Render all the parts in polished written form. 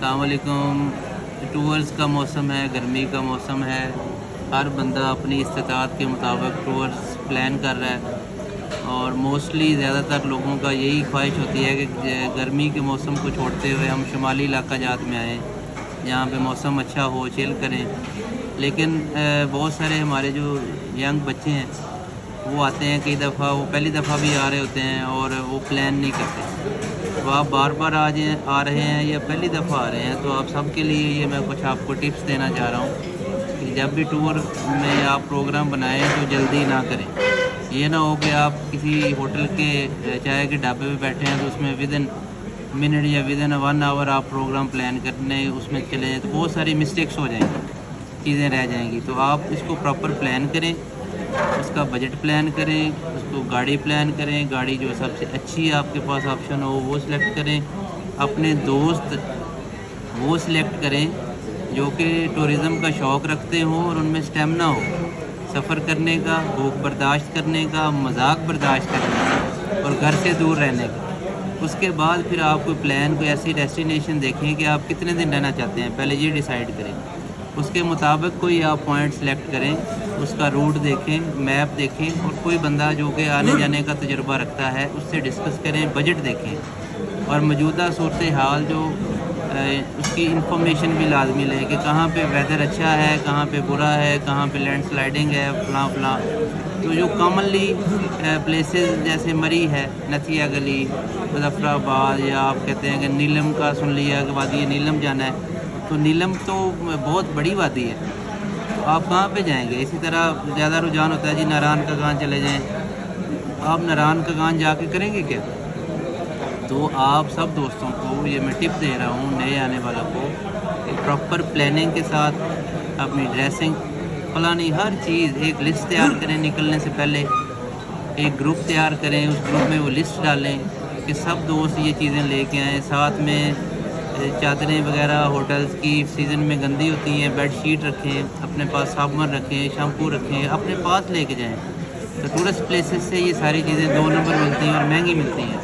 अस्सलाम वालेकुम। टूर्स का मौसम है, गर्मी का मौसम है। हर बंदा अपनी इस्तिताअत के मुताबिक टूर्स प्लान कर रहा है और मोस्टली ज़्यादातर लोगों का यही ख्वाहिश होती है कि गर्मी के मौसम को छोड़ते हुए हम शुमाली इलाका जात में आएँ, जहाँ पे मौसम अच्छा हो, चिल करें। लेकिन बहुत सारे हमारे जो यंग बच्चे हैं वो आते हैं, कई दफ़ा वो पहली दफ़ा भी आ रहे होते हैं और वो प्लान नहीं करते। तो आप बार बार आ रहे हैं या पहली दफ़ा आ रहे हैं, तो आप सब के लिए ये मैं कुछ आपको टिप्स देना चाह रहा हूँ कि जब भी टूर में आप प्रोग्राम बनाएं तो जल्दी ना करें। ये ना हो कि आप किसी होटल के चाय के ढाबे पे बैठे हैं तो उसमें विदिन मिनट या विदिन 1 आवर आप प्रोग्राम प्लान करने उसमें चले जाएँ, तो बहुत सारी मिस्टेक्स हो जाएंगी, चीज़ें रह जाएंगी। तो आप इसको प्रॉपर प्लान करें, उसका बजट प्लान करें, उसको गाड़ी प्लान करें, गाड़ी जो सबसे अच्छी आपके पास ऑप्शन हो वो सिलेक्ट करें, अपने दोस्त वो सिलेक्ट करें जो कि टूरिज़म का शौक़ रखते हों और उनमें स्टेमिना हो सफ़र करने का, भूख बर्दाश्त करने का, मजाक बर्दाश्त करने का और घर से दूर रहने का। उसके बाद फिर आप कोई प्लान, कोई ऐसी डेस्टिनेशन देखें कि आप कितने दिन रहना चाहते हैं, पहले ये डिसाइड करें। उसके मुताबिक कोई आप पॉइंट सेलेक्ट करें, उसका रूट देखें, मैप देखें और कोई बंदा जो कि आने जाने का तजुर्बा रखता है उससे डिस्कस करें, बजट देखें और मौजूदा सूरत हाल जो उसकी इंफॉर्मेशन भी लाजमी लें कि कहाँ पे वेदर अच्छा है, कहाँ पे बुरा है, कहाँ पे लैंड स्लाइडिंग है, फलां। तो जो कॉमनली प्लेसेस जैसे मरी है, नथिया गली, मुजफ्फराबाद, या आप कहते हैं कि नीलम का सुन लिया कि वादी नीलम जाना है, तो नीलम तो बहुत बड़ी वादी है, तो आप कहाँ पे जाएंगे। इसी तरह ज़्यादा रुझान होता है जी नारायण का गान चले जाएं, आप नारायण का गान जाके करेंगे क्या। तो आप सब दोस्तों को ये मैं टिप दे रहा हूँ, नए आने वालों को, कि प्रॉपर प्लानिंग के साथ अपनी ड्रेसिंग फलानी हर चीज़ एक लिस्ट तैयार करें, निकलने से पहले एक ग्रुप तैयार करें, उस ग्रुप में वो लिस्ट डालें कि सब दोस्त ये चीज़ें लेके आएँ। साथ में चादरें वगैरह होटल्स की सीज़न में गंदी होती हैं, बेड शीट रखें, अपने पास साबुन रखें, शैम्पू रखें, अपने पास लेके जाएं। तो टूरिस्ट प्लेसेस से ये सारी चीज़ें 2 नंबर मिलती हैं और महंगी मिलती हैं।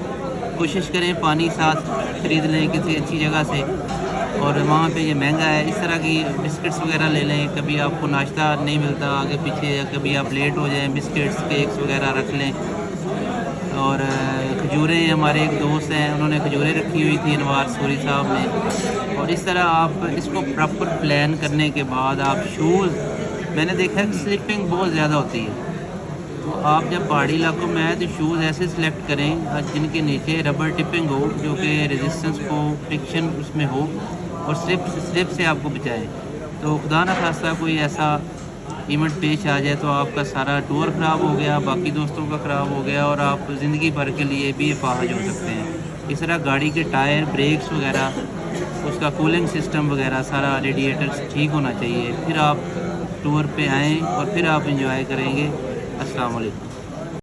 कोशिश करें पानी साथ ख़रीद लें किसी अच्छी जगह से, और वहाँ पे ये महंगा है। इस तरह की बिस्किट्स वगैरह ले लें, कभी आपको नाश्ता नहीं मिलता आगे पीछे, या कभी आप लेट हो जाएँ, बिस्किट्स केक्स वगैरह रख लें। और खजूरें, हमारे एक दोस्त हैं उन्होंने खजूरें रखी हुई थी अनवार सूरी साहब ने। और इस तरह आप इसको प्रॉपर प्लान करने के बाद आप शूज़, मैंने देखा है कि स्लिपिंग बहुत ज़्यादा होती है, तो आप जब पहाड़ी इलाकों में आए तो शूज़ ऐसे सिलेक्ट करें जिनके नीचे रबर टिपिंग हो, जो कि रेजिस्टेंस को फ्रिक्शन उसमें हो और स्लिप से आपको बचाएं। तो खुदा न खास्ता कोई ऐसा इवेंट पेश आ जाए तो आपका सारा टूर ख़राब हो गया, बाकी दोस्तों का ख़राब हो गया और आप ज़िंदगी भर के लिए भी अपाहज हो सकते हैं। इस तरह गाड़ी के टायर, ब्रेक्स वगैरह, उसका कूलिंग सिस्टम वगैरह सारा रेडिएटर्स ठीक होना चाहिए, फिर आप टूर पे आएँ और फिर आप इंजॉय करेंगे। अस्सलाम वालेकुम।